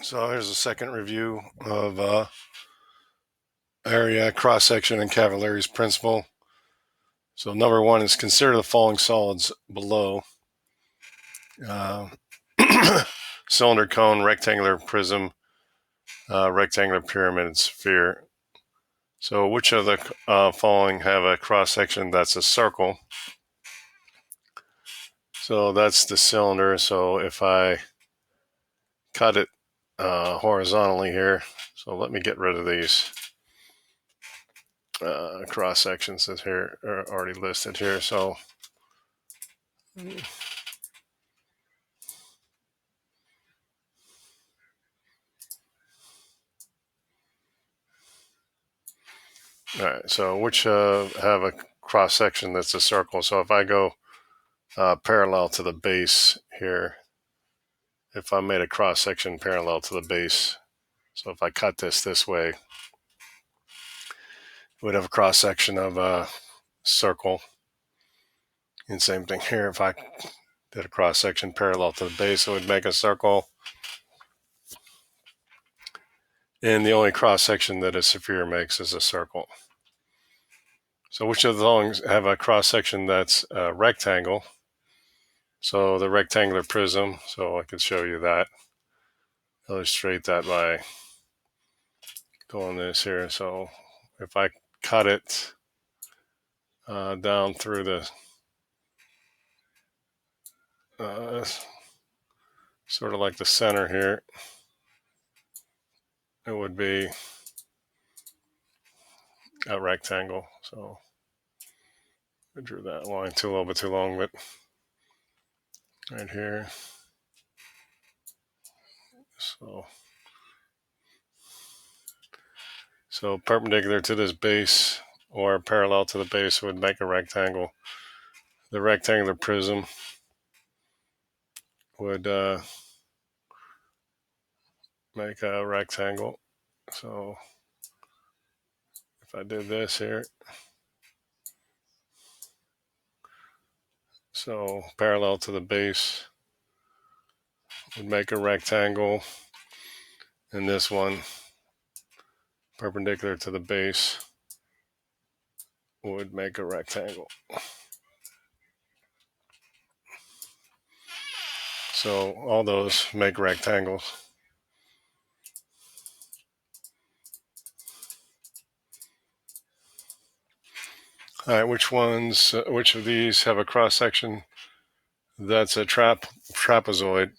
So here's a second review of area cross-section and Cavaliers Principle. So number one is consider the following solids below. Cylinder, cone, rectangular, prism, rectangular, pyramid, and sphere. So which of the following have a cross-section that's a circle? So that's the cylinder. So if I cut it horizontally here, so let me get rid of these cross sections that here are already listed here. So all right, so which have a cross section that's a circle. So if I go parallel to the base here, if I made a cross section parallel to the base, so if I cut this way, it would have a cross section of a circle. And same thing here, if I did a cross section parallel to the base, it would make a circle. And the only cross section that a sphere makes is a circle. So which of the following have a cross section that's a rectangle? So the rectangular prism, so I could show you that. Illustrate that by doing this here. So if I cut it down through the sort of like the center here, it would be a rectangle. So I drew that line a little bit too long, but right here. So perpendicular to this base or parallel to the base would make a rectangle. The rectangular prism would make a rectangle. So if I did this here, so parallel to the base would make a rectangle, and this one perpendicular to the base would make a rectangle. So all those make rectangles. All right, which of these have a cross section that's a trapezoid?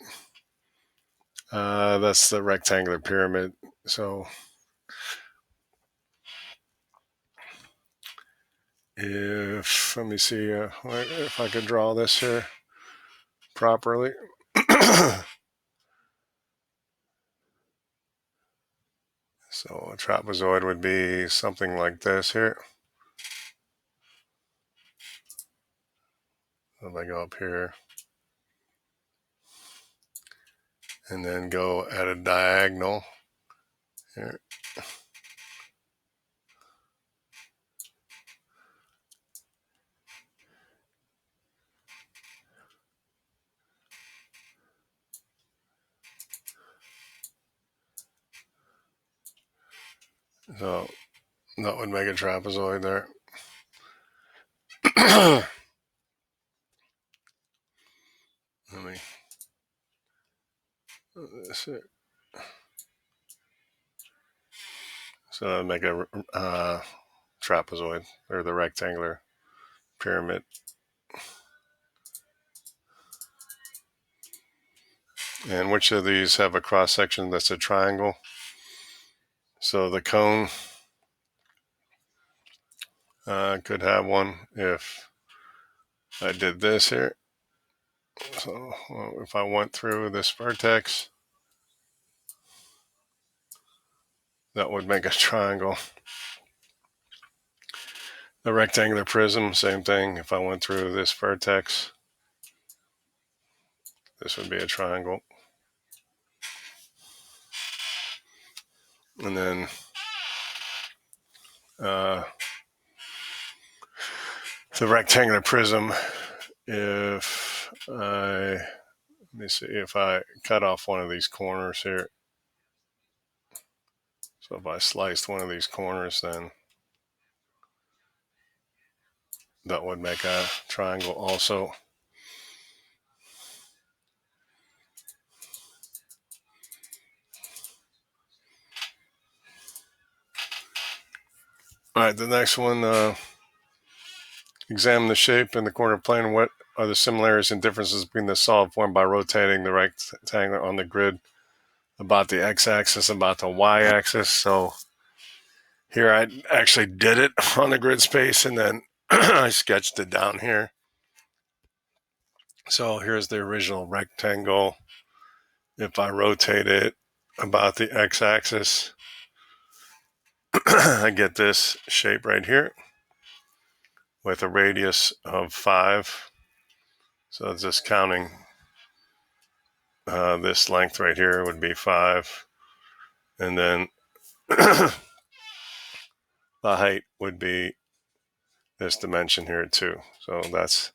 That's the rectangular pyramid. So let me see if I could draw this here properly. So a trapezoid would be something like this here. If I go up here and then go at a diagonal here. So that would make a trapezoid there. Let me this here. So that would make a trapezoid, or the rectangular pyramid. And which of these have a cross section that's a triangle? So the cone could have one if I did this here. So if I went through this vertex, that would make a triangle. The rectangular prism, same thing. If I went through this vertex, this would be a triangle. And then the rectangular prism, if I Let me see if I cut off one of these corners here. So if I sliced one of these corners, then that would make a triangle also. All right, the next one, examine the shape in the corner plane. What are the similarities and differences between the solid formed by rotating the rectangle on the grid about the x-axis, about the y-axis? So here I actually did it on the grid space, and then I sketched it down here. So here's the original rectangle. If I rotate it about the x-axis, I get this shape right here with a radius of 5. So just counting this length right here would be 5. And then the height would be this dimension here too. So that's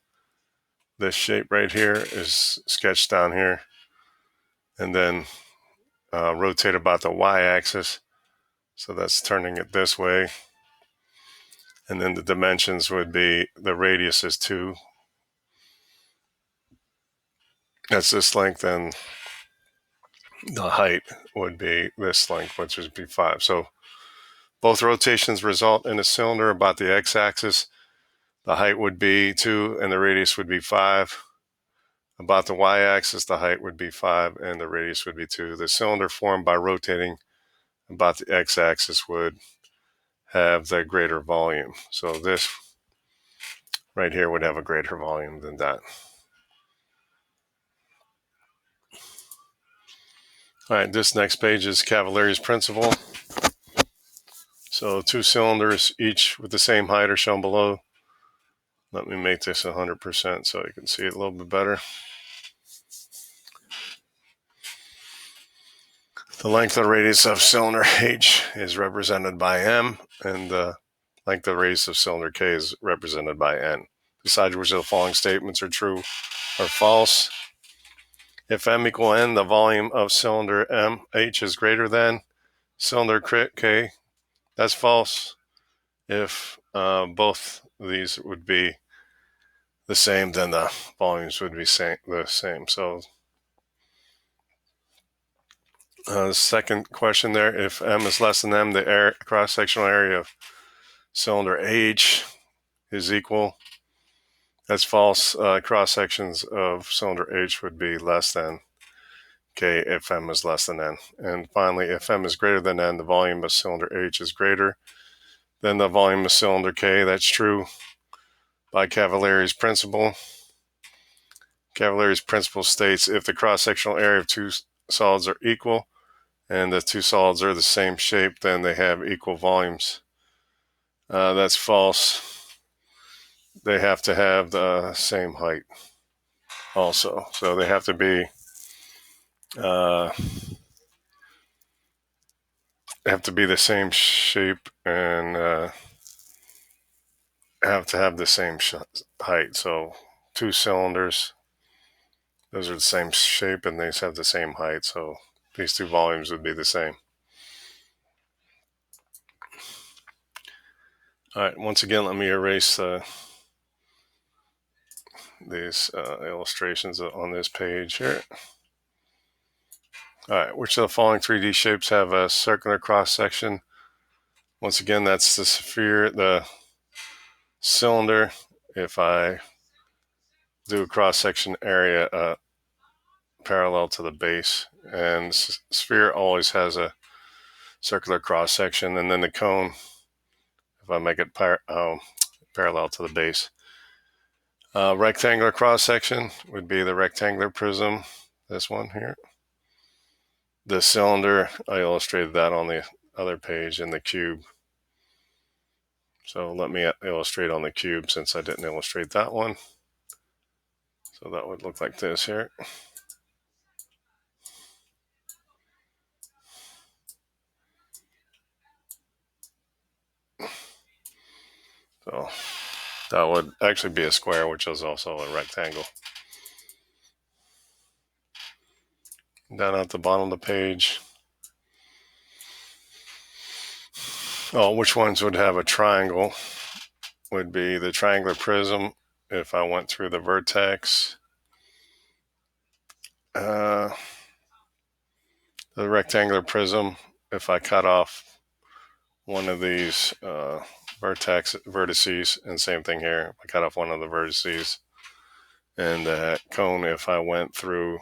this shape right here is sketched down here. And then rotate about the y-axis. So that's turning it this way. And then the dimensions would be, the radius is 2. That's this length, and the height would be this length, which would be 5. So both rotations result in a cylinder about the x-axis. The height would be 2 and the radius would be 5. About the y-axis, the height would be 5 and the radius would be 2. The cylinder formed by rotating about the x-axis would have the greater volume. So this right here would have a greater volume than that. All right, this next page is Cavaliers Principle. So 2 cylinders, each with the same height, are shown below. Let me make this 100% so you can see it a little bit better. The length of radius of cylinder H is represented by M, and the length of radius of cylinder K is represented by N. Decide which of the following statements are true or false. If M equal N, the volume of cylinder H is greater than cylinder K. That's false. If both of these would be the same, then the volumes would be the same. So second question there, if M is less than M, the cross-sectional area of cylinder H is equal. That's false. Cross-sections of cylinder H would be less than K if M is less than N. And finally, if M is greater than N, the volume of cylinder H is greater than the volume of cylinder K. That's true by Cavaliers Principle. Cavaliers Principle states if the cross-sectional area of 2 solids are equal and the 2 solids are the same shape, then they have equal volumes. That's false. They have to have the same height also. So they have to be the same shape and have to have the same height. So 2 cylinders, those are the same shape and they have the same height. So these 2 volumes would be the same. All right, once again, let me erase these illustrations on this page here. All right, which of the following 3D shapes have a circular cross-section? Once again, that's the sphere, the cylinder. If I do a cross-section area parallel to the base, and sphere always has a circular cross-section, and then the cone, if I make it parallel to the base. Rectangular cross-section would be the rectangular prism, this one here. The cylinder, I illustrated that on the other page, in the cube. So let me illustrate on the cube since I didn't illustrate that one. So that would look like this here. So that would actually be a square, which is also a rectangle. down at the bottom of the page. Oh, which ones would have a triangle? Would be the triangular prism if I went through the vertex. The rectangular prism if I cut off one of these vertices, and same thing here. I cut off one of the vertices, and the cone if I went through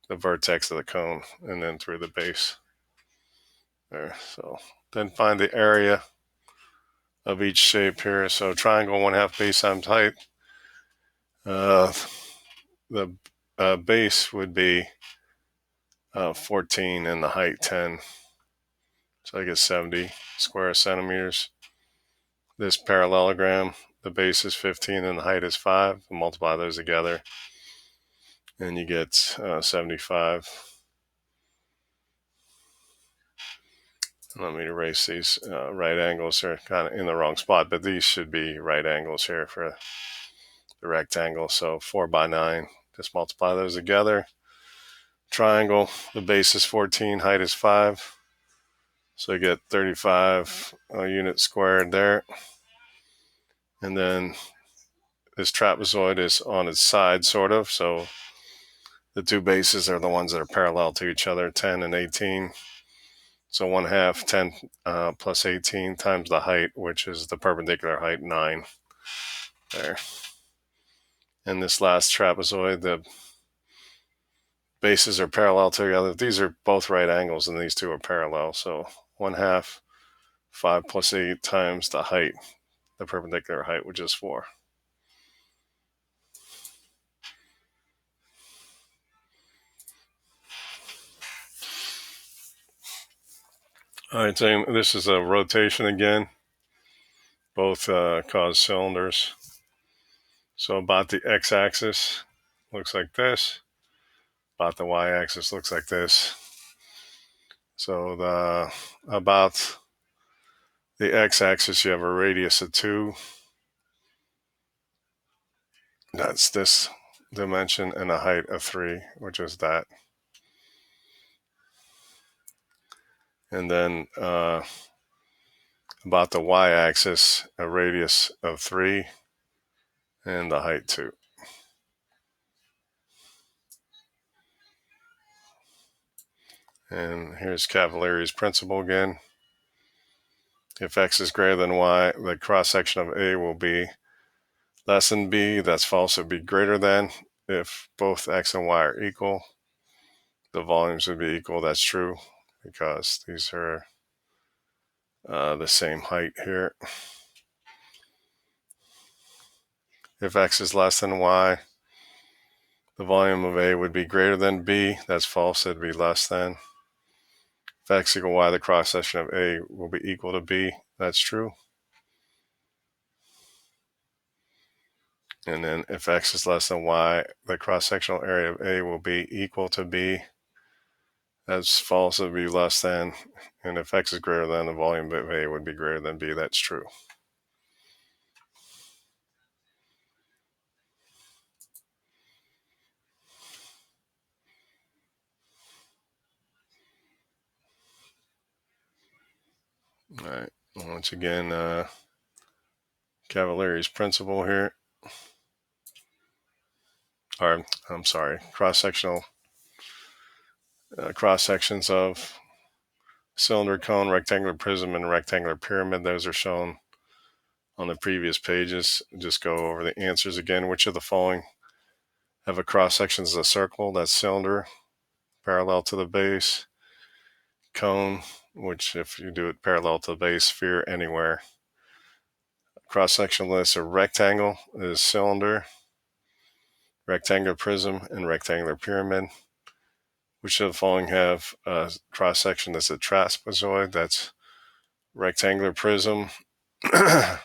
the vertex of the cone and then through the base there. So then find the area of each shape here. So triangle 1/2 base times height. The base would be 14 and the height 10. So I get 70 square centimeters. This parallelogram, the base is 15 and the height is 5. Multiply those together and you get 75. Let me erase these right angles. They're kind of in the wrong spot, but these should be right angles here for the rectangle. So 4 by 9. Just multiply those together. Triangle, the base is 14, height is 5. So you get 35 units squared there. And then this trapezoid is on its side, sort of. So the two bases are the ones that are parallel to each other, 10 and 18. So 1/2, 10 plus 18 times the height, which is the perpendicular height, 9. There. And this last trapezoid, the bases are parallel to each other. These are both right angles, and these two are parallel. So 1/2, 5 plus 8 times the height, the perpendicular height, which is 4. All right, so this is a rotation again. Both cause cylinders. So about the x-axis looks like this. About the y-axis looks like this. So about the x-axis, you have a radius of 2. That's this dimension, and a height of 3, which is that. And then about the y-axis, a radius of 3 and the height 2. And here's Cavaliers Principle again. If x is greater than y, the cross-section of A will be less than B. That's false. It would be greater than. If both x and y are equal, the volumes would be equal. That's true because these are the same height here. If x is less than y, the volume of A would be greater than B. That's false. It would be less than. If x equal y, the cross-section of A will be equal to B. That's true. And then if x is less than y, the cross-sectional area of A will be equal to B. That's false. It would be less than. And if x is greater than, the volume of A would be greater than B. That's true. All right. Once again, Cavaliers Principle here. Or, I'm sorry, cross-sectional cross-sections of cylinder, cone, rectangular prism, and rectangular pyramid. Those are shown on the previous pages. Just go over the answers again. Which of the following have a cross-section as a circle? That's cylinder, parallel to the base. Cone, which if you do it parallel to the base, sphere anywhere. Cross-section list, a rectangle is cylinder, rectangular prism, and rectangular pyramid. Which of the following have a cross-section that's a trapezoid? That's rectangular prism, a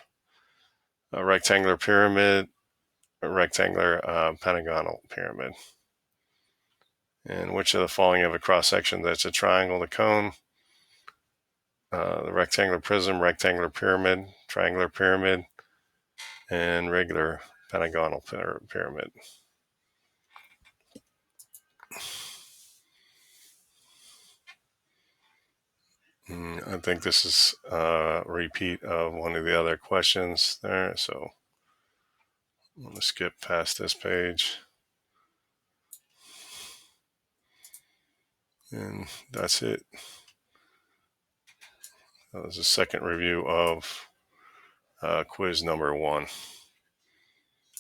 rectangular pyramid, a rectangular pentagonal pyramid. And which of the following have a cross-section that's a triangle? The cone, the rectangular prism, rectangular pyramid, triangular pyramid, and regular pentagonal pyramid. I think this is a repeat of one of the other questions there, so I'm going to skip past this page. And that's it. That was the second review of quiz number 1.